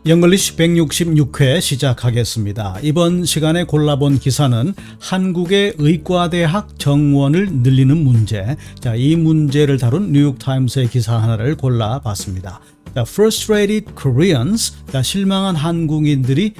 영글리시 166회 시작하겠습니다. 이번 시간에 골라본 기사는 한국의 의과대학 정원을 늘리는 문제. 자, 이 문제를 다룬 뉴욕타임스의 기사 하나를 골라봤습니다. Frustrated Koreans, 실망한 한국인들이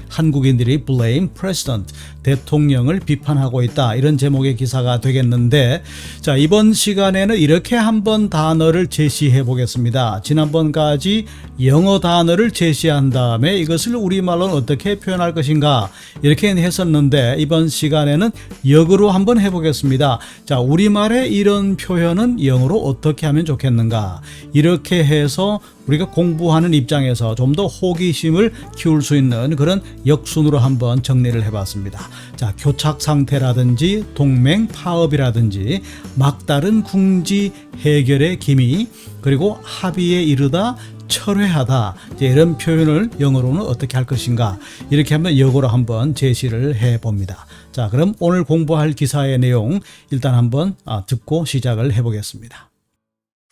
blame president, 대통령을 비판하고 있다. 이런 제목의 기사가 되겠는데, 자, 이번 시간에는 이렇게 한번 단어를 제시해 보겠습니다. 지난번까지 영어 단어를 제시한 다음에 이것을 우리말로는 어떻게 표현할 것인가 이렇게 했었는데, 이번 시간에는 역으로 한번 해보겠습니다. 자, 우리말에 이런 표현은 영어로 어떻게 하면 좋겠는가, 이렇게 해서 우리가 공부하는 입장에서 좀 더 호기심을 키울 수 있는 그런 역순으로 한번 정리를 해봤습니다. 자, 교착 상태라든지 동맹 파업이라든지 막다른 궁지 해결의 기미, 그리고 합의에 이르다, 철회하다, 이런 표현을 영어로는 어떻게 할 것인가, 이렇게 하면 역어로 한번 제시를 해봅니다. 자, 그럼 오늘 공부할 기사의 내용 일단 한번 듣고 시작을 해보겠습니다.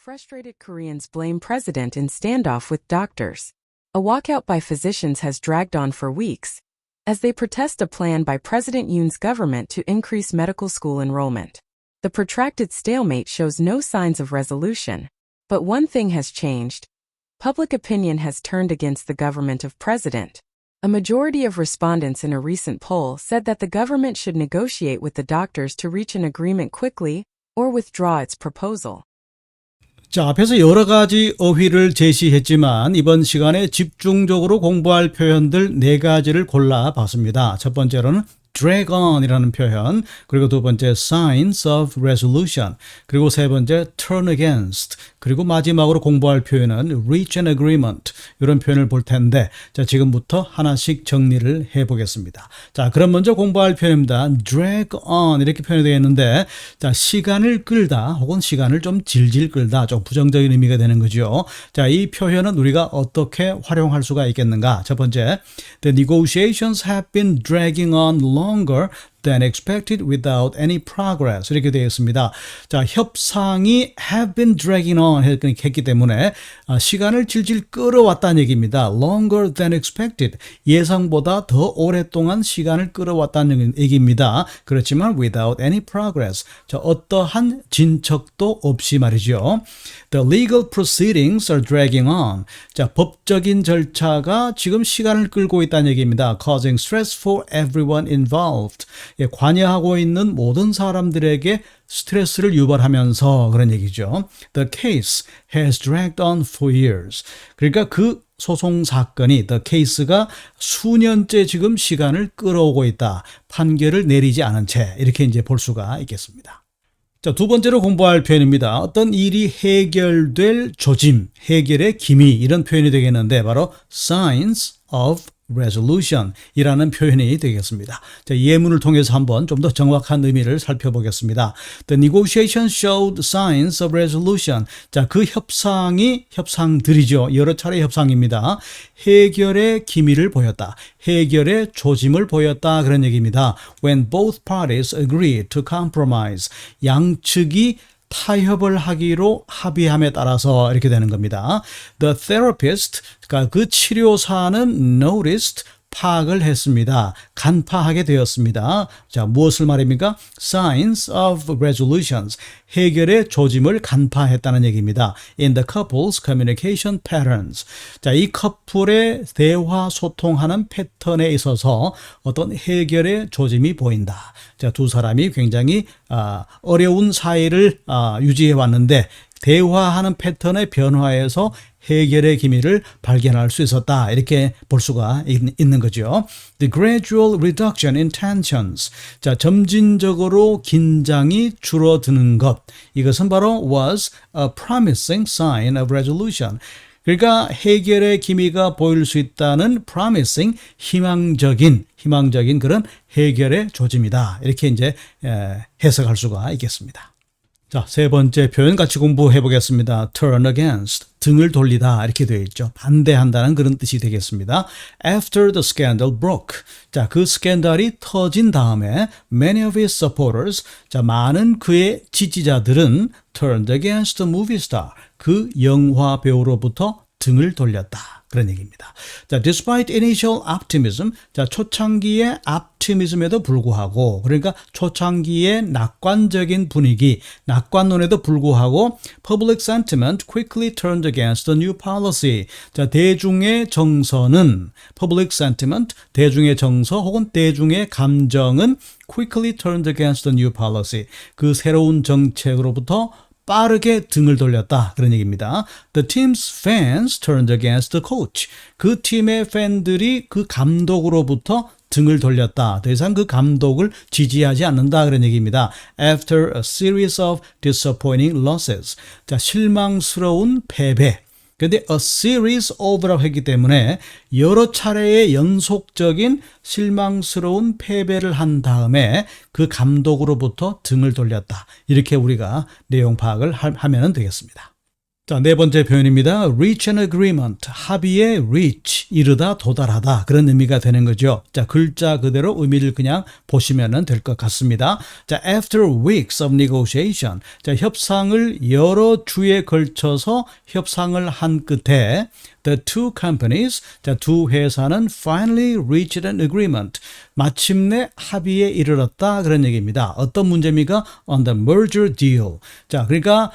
Frustrated Koreans blame president in standoff with doctors. A walkout by physicians has dragged on for weeks as they protest a plan by President Yoon's government to increase medical school enrollment. The protracted stalemate shows no signs of resolution. But one thing has changed. Public opinion has turned against the government of president. A majority of respondents in a recent poll said that the government should negotiate with the doctors to reach an agreement quickly or withdraw its proposal. 자, 앞에서 여러 가지 어휘를 제시했지만 이번 시간에 집중적으로 공부할 표현들 4가지를 골라봤습니다. 첫 번째로는 drag on 이라는 표현, 그리고 두 번째 signs of resolution, 그리고 세 번째 turn against, 그리고 마지막으로 공부할 표현은 reach an agreement, 이런 표현을 볼 텐데, 자, 지금부터 하나씩 정리를 해보겠습니다. 자, 그럼 먼저 공부할 표현입니다. drag on 이렇게 표현이 되어 있는데, 자, 시간을 끌다 혹은 시간을 좀 질질 끌다, 좀 부정적인 의미가 되는 거죠. 자, 이 표현은 우리가 어떻게 활용할 수가 있겠는가? 첫 번째, the negotiations have been dragging on longer than expected without any progress, 이렇게 되어 있습니다. 자, 협상이 have been dragging on 했기 때문에 시간을 질질 끌어왔다는 얘기입니다. longer than expected, 예상보다 더 오랫동안 시간을 끌어왔다는 얘기입니다. 그렇지만 without any progress, 자, 어떠한 진척도 없이 말이죠. The legal proceedings are dragging on, 자, 법적인 절차가 지금 시간을 끌고 있다는 얘기입니다. causing stress for everyone involved, 예, 관여하고 있는 모든 사람들에게 스트레스를 유발하면서 그런 얘기죠. The case has dragged on for years. 그러니까 그 소송 사건이, the case가 수년째 지금 시간을 끌어오고 있다. 판결을 내리지 않은 채, 이렇게 이제 볼 수가 있겠습니다. 자, 두 번째로 공부할 표현입니다. 어떤 일이 해결될 조짐, 해결의 기미, 이런 표현이 되겠는데 바로 signs of resolution 이라는 표현이 되겠습니다. 자, 예문을 통해서 한번 좀 더 정확한 의미를 살펴보겠습니다. The negotiation showed signs of resolution. 자, 그 협상들이죠. 여러 차례 협상입니다. 해결의 기미를 보였다. 해결의 조짐을 보였다. 그런 얘기입니다. When both parties agreed to compromise. 양측이 타협을 하기로 합의함에 따라서 이렇게 되는 겁니다. The therapist, 그러니까 그 치료사는 noticed, 파악을 했습니다. 간파하게 되었습니다. 자, 무엇을 말입니까? Signs of resolutions, 해결의 조짐을 간파했다는 얘기입니다. In the couple's communication patterns. 자, 이 커플의 대화 소통하는 패턴에 있어서 어떤 해결의 조짐이 보인다. 자, 두 사람이 굉장히 어려운 사이를 유지해 왔는데 대화하는 패턴의 변화에서 해결의 기미를 발견할 수 있었다. 이렇게 볼 수가 있는 거죠. The gradual reduction in tensions. 자, 점진적으로 긴장이 줄어드는 것. 이것은 바로 was a promising sign of resolution. 그러니까 해결의 기미가 보일 수 있다는 promising, 희망적인 그런 해결의 조짐이다. 이렇게 이제 해석할 수가 있겠습니다. 자, 세 번째 표현 같이 공부해 보겠습니다. turn against, 등을 돌리다, 이렇게 되어 있죠. 반대한다는 그런 뜻이 되겠습니다. After the scandal broke. 자, 그 스캔들이 터진 다음에 many of his supporters, 자, 많은 그의 지지자들은 turned against the movie star. 그 영화 배우로부터 등을 돌렸다. 그런 얘기입니다. 자, despite initial optimism, 자, 초창기의 optimism에도 불구하고, 그러니까 초창기의 낙관적인 분위기, 낙관론에도 불구하고, public sentiment quickly turned against the new policy. 자, 대중의 정서는, public sentiment, 대중의 정서 혹은 대중의 감정은 quickly turned against the new policy. 그 새로운 정책으로부터 빠르게 등을 돌렸다. 그런 얘기입니다. The team's fans turned against the coach. 그 팀의 팬들이 그 감독으로부터 등을 돌렸다. 더 이상 그 감독을 지지하지 않는다. 그런 얘기입니다. After a series of disappointing losses. 자, 실망스러운 패배. 그런데 a series of라고 했기 때문에 여러 차례의 연속적인 실망스러운 패배를 한 다음에 그 감독으로부터 등을 돌렸다. 이렇게 우리가 내용 파악을 하면 되겠습니다. 자, 네 번째 표현입니다. reach an agreement, 합의에 reach, 이르다, 도달하다 그런 의미가 되는 거죠. 자, 글자 그대로 의미를 그냥 보시면 될 것 같습니다. 자, after weeks of negotiation, 자, 협상을 여러 주에 걸쳐서 협상을 한 끝에 the two companies, 자, 두 회사는 finally reached an agreement, 마침내 합의에 이르렀다 그런 얘기입니다. 어떤 문제입니까? on the merger deal. 자, 그러니까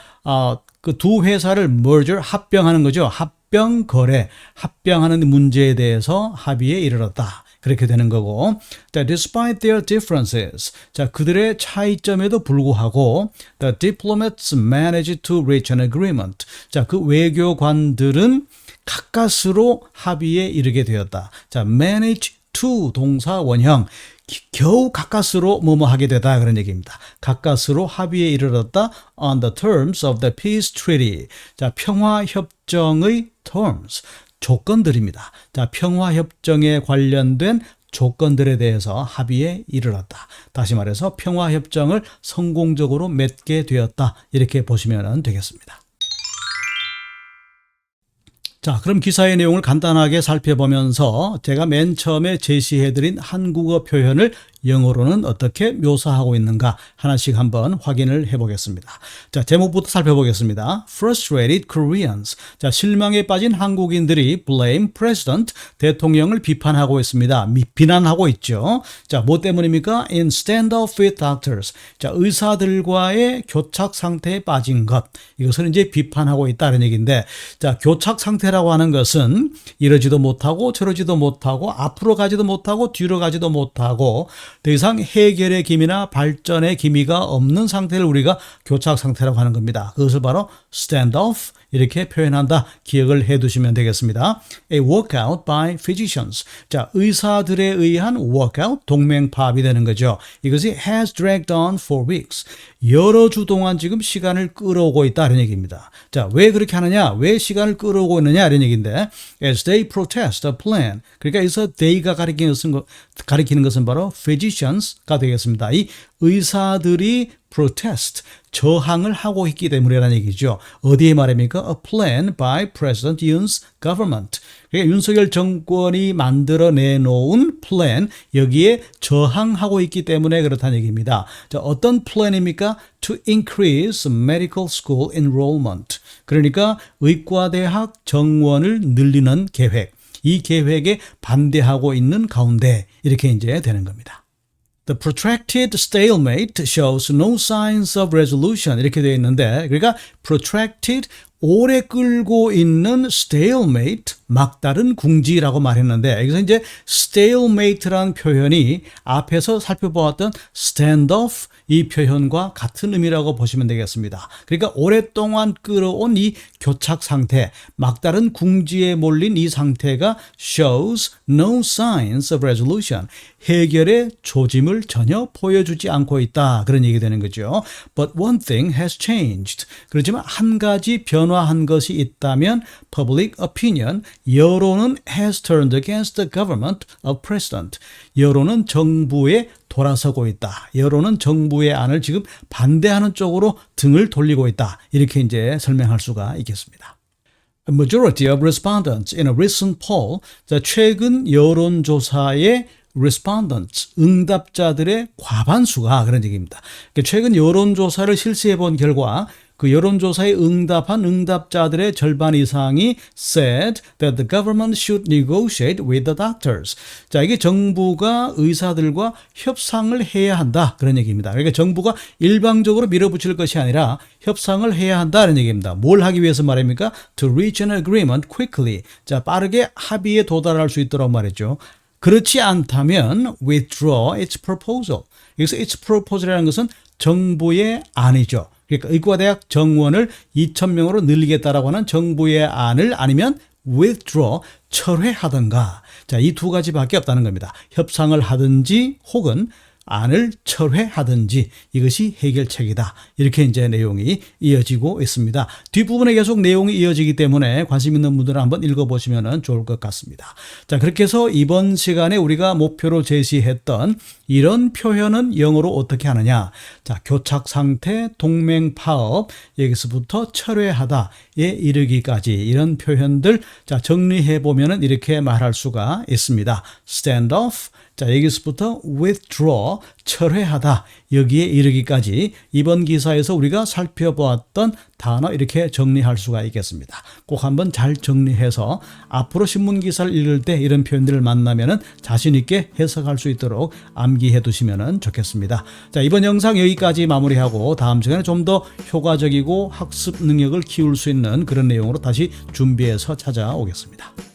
그 두 회사를 merger, 합병하는 거죠. 합병 거래, 합병하는 문제에 대해서 합의에 이르렀다. 그렇게 되는 거고. 자, despite their differences. 자, 그들의 차이점에도 불구하고 the diplomats managed to reach an agreement. 자, 그 외교관들은 가까스로 합의에 이르게 되었다. 자, manage to 동사 원형. 겨우 가까스로 뭐뭐 하게 되다 그런 얘기입니다. 가까스로 합의에 이르렀다 on the terms of the peace treaty. 자, 평화협정의 terms, 조건들입니다. 자, 평화협정에 관련된 조건들에 대해서 합의에 이르렀다. 다시 말해서 평화협정을 성공적으로 맺게 되었다. 이렇게 보시면 되겠습니다. 자, 그럼 기사의 내용을 간단하게 살펴보면서 제가 맨 처음에 제시해드린 한국어 표현을 영어로는 어떻게 묘사하고 있는가 하나씩 한번 확인을 해보겠습니다. 자, 제목부터 살펴보겠습니다. Frustrated Koreans. 자, 실망에 빠진 한국인들이 blame president, 대통령을 비판하고 있습니다. 비난하고 있죠. 자, 뭐 때문입니까? In standoff with doctors. 자, 의사들과의 교착 상태에 빠진 것. 이것을 이제 비판하고 있다는 얘기인데, 자, 교착 상태라고 하는 것은 이러지도 못하고 저러지도 못하고 앞으로 가지도 못하고 뒤로 가지도 못하고 더 이상 해결의 기미나 발전의 기미가 없는 상태를 우리가 교착 상태라고 하는 겁니다. 그것을 바로 standoff 이렇게 표현한다. 기억을 해 두시면 되겠습니다. A workout by physicians. 자, 의사들에 의한 workout, 동맹파업이 되는 거죠. 이것이 has dragged on for weeks. 여러 주 동안 지금 시간을 끌어오고 있다는 얘기입니다. 자, 왜 그렇게 하느냐? 왜 시간을 끌어오고 있느냐? 이런 얘기인데 as they protest a plan. 그러니까 여기서 they가 가리키는 것은 바로 physicians가 되겠습니다. 이 의사들이 protest, 저항을 하고 있기 때문이라는 얘기죠. 어디에 말입니까? A plan by President Yoon's government. 그러니까 윤석열 정권이 만들어 내놓은 plan, 여기에 저항하고 있기 때문에 그렇다는 얘기입니다. 자, 어떤 plan입니까? To increase medical school enrollment. 그러니까 의과대학 정원을 늘리는 계획. 이 계획에 반대하고 있는 가운데 이렇게 이제 되는 겁니다. The protracted stalemate shows no signs of resolution 이렇게 되어 있는데 그러니까 protracted 오래 끌고 있는 stalemate 막다른 궁지라고 말했는데 여기서 이제 stalemate라는 표현이 앞에서 살펴보았던 standoff 이 표현과 같은 의미라고 보시면 되겠습니다. 그러니까 오랫동안 끌어온 이 교착 상태, 막다른 궁지에 몰린 이 상태가 shows no signs of resolution. 해결의 조짐을 전혀 보여주지 않고 있다. 그런 얘기 되는 거죠. But one thing has changed. 그렇지만 한 가지 변화한 것이 있다면 public opinion, 여론은 has turned against the government of president. 여론은 정부에 돌아서고 있다. 여론은 정부의 안을 지금 반대하는 쪽으로 등을 돌리고 있다. 이렇게 이제 설명할 수가 있겠습니다. A majority of respondents in a recent poll, 자, 최근 여론조사의 respondents, 응답자들의 과반수가 그런 얘기입니다. 최근 여론조사를 실시해 본 결과 그 여론조사에 응답한 응답자들의 절반 이상이 said that the government should negotiate with the doctors. 자, 이게 정부가 의사들과 협상을 해야 한다. 그런 얘기입니다. 그러니까 정부가 일방적으로 밀어붙일 것이 아니라 협상을 해야 한다는 얘기입니다. 뭘 하기 위해서 말입니까? To reach an agreement quickly. 자, 빠르게 합의에 도달할 수 있도록 말이죠. 그렇지 않다면 withdraw its proposal. 여기서 its proposal이라는 것은 정부의 안이죠. 그러니까 의과대학 정원을 2,000명으로 늘리겠다라고 하는 정부의 안을 아니면 withdraw, 철회하든가. 자, 이 두 가지밖에 없다는 겁니다. 협상을 하든지 혹은 안을 철회하든지 이것이 해결책이다. 이렇게 이제 내용이 이어지고 있습니다. 뒷부분에 계속 내용이 이어지기 때문에 관심 있는 분들은 한번 읽어보시면 좋을 것 같습니다. 자, 그렇게 해서 이번 시간에 우리가 목표로 제시했던 이런 표현은 영어로 어떻게 하느냐. 자, 교착 상태, 동맹 파업, 여기서부터 철회하다에 이르기까지 이런 표현들 자, 정리해 보면은 이렇게 말할 수가 있습니다. stand off, 자, 여기서부터 withdraw, 철회하다, 여기에 이르기까지 이번 기사에서 우리가 살펴보았던 단어 이렇게 정리할 수가 있겠습니다. 꼭 한번 잘 정리해서 앞으로 신문 기사를 읽을 때 이런 표현들을 만나면은 자신 있게 해석할 수 있도록 암기해 두시면 좋겠습니다. 자, 이번 영상 여기까지 마무리하고 다음 시간에 좀 더 효과적이고 학습 능력을 키울 수 있는 그런 내용으로 다시 준비해서 찾아오겠습니다.